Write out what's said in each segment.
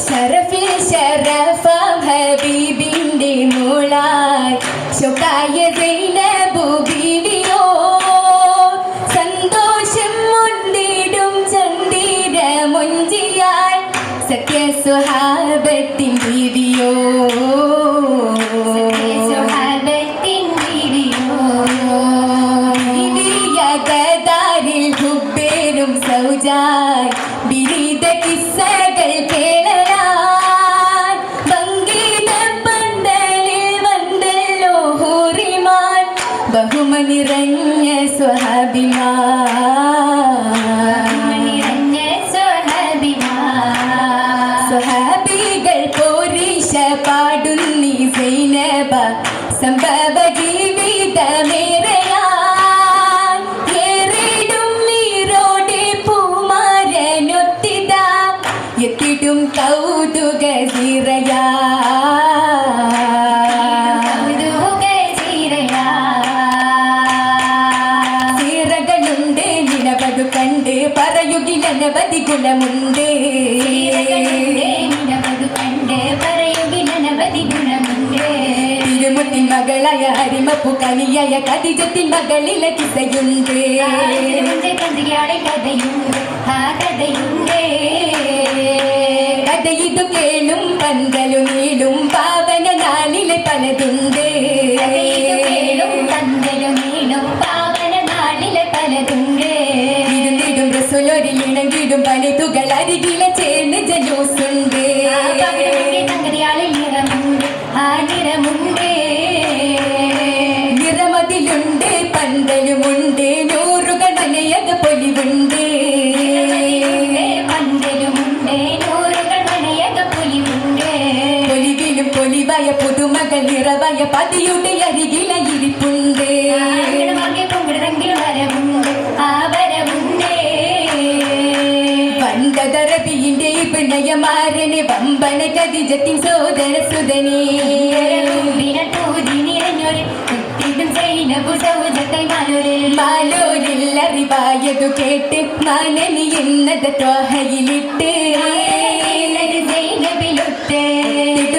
ഷറഫിൽ ഷറഫാം ഹബീബിന്റെ മോളായി ശോകായ സൈനബു ബീവിയോ സന്തോഷം മുണ്ടിടും ചന്ദിര മുഞ്ചിയാൽ സത്യ സ്വഹാബത്തിൻ ബീവിയോ സൗജായ് വിരീത കിസ്സകൾ കേളലാൻ ഭംഗീത പന്തലിൽ വന്നല്ലോ ഹൂറിമാൻ ബഹുമനിറഞ്ഞ സ്വഹാബികൾ പോരീശ പാടുന്നി സൈനബ സംഭവ ജീവിതമേറയാ എത്തിടും കൗതുക സീറകളുണ്ട് നിലവതു കണ്ട് പറയുകിലനവധി ഗുണമുണ്ട് തിരുമുത്തിൻ മകളായ അരിമപ്പു കനിയായ ഖദീജത്തിൻ മകളിലെ കിസയുണ്ട് കഥയിതു കേളും പന്തലു നീളും പാവന നാളിലെ പലതുണ്ട് ഇരുന്നിടും റസൂലൊരിൽ ഇണങ്ങിടും പലതുകൾ അരികിലെ ചേർന്ന് ജലൂസുണ്ട് നിറമതിലുണ്ട് പന്തലുമുണ്ട് നൂറുകൾ മനയക പൊലിവുണ്ട് പൊലിവായ പുതുമകൾ നിറവായ പതിയുടെ അരികില ഇരിപ്പുണ്ട് വണ്ടതറബിന്റെ പിണയമാരനെ വമ്പന ഖദീജത്തിൻ സോദര സുതനേ മാലോരിൽ അറിവായതു കേട്ട് മാനനി എന്നത് ത്വാഹയിലിട്ട്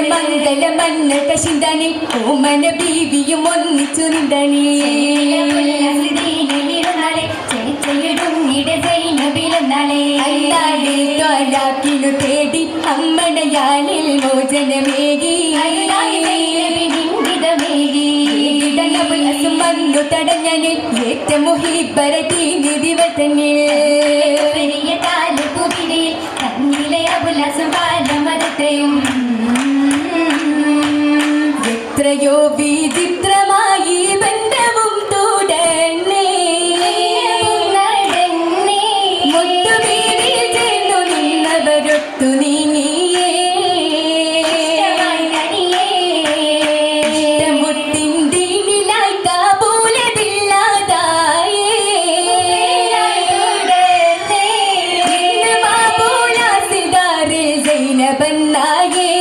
മംഗല മന്നത ചിന്തനി ഓമന ബീവിയും ഒന്നിച്ചു നിന്ദനി ിനു തേടി അമ്മടയാലിൽ മോചനമേകി വന്നു തടഞ്ഞന് ഏറ്റ മുഹിബരതി ദിവസനിൽ എത്രയോ വിചിത്രമായി ബന്ധവും തുടർന്നേ മുത്തുവീടിൽ ചേർന്നു നിന്നവരൊത്തു നീങ്ങിയേ മുത്തിൻ ദീനിലായി കാബൂലതില്ലാതായേ ബാബൂലാസിദാറിൽ സൈനബന്നായേ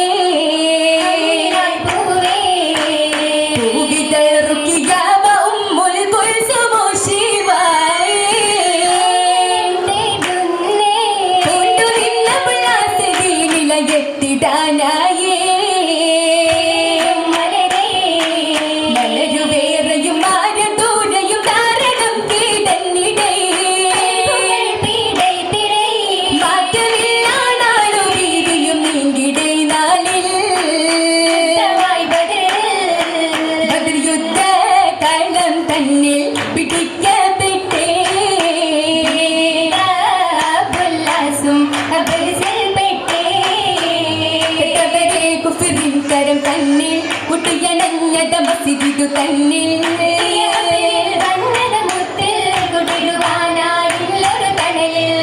തന്നിൽ കുട്ടിയണഞ്ഞത മസിദിതു തന്നിൽ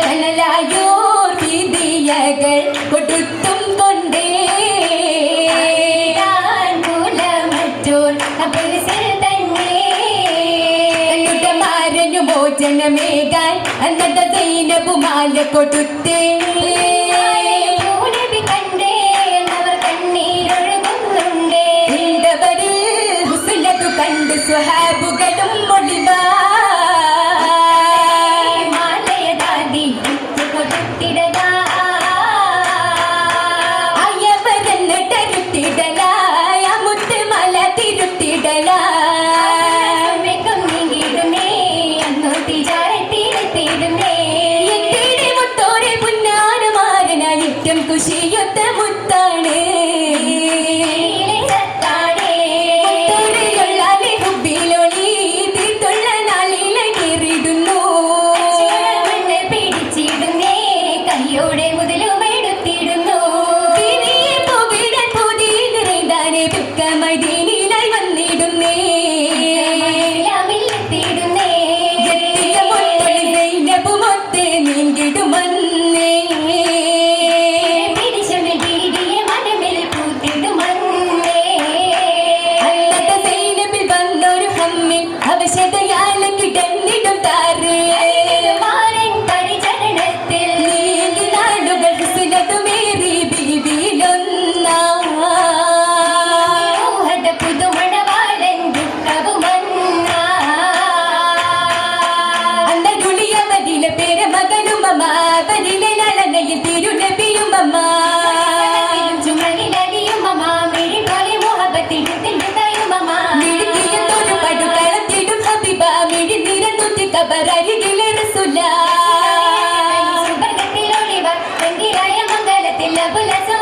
കനലായോർ വിധിയകൾ കൊടുത്തും കൊണ്ടേ മാരനു മോചനമേകാൻ അന്നത സൈനബുമാല കൊടുത്തേ കണ്ട് സ്വഹാബുകളും മൊഴിവാ ഏറ്റം കുശിയൊത്ത മുത്താണ് മംഗലത്തിൽ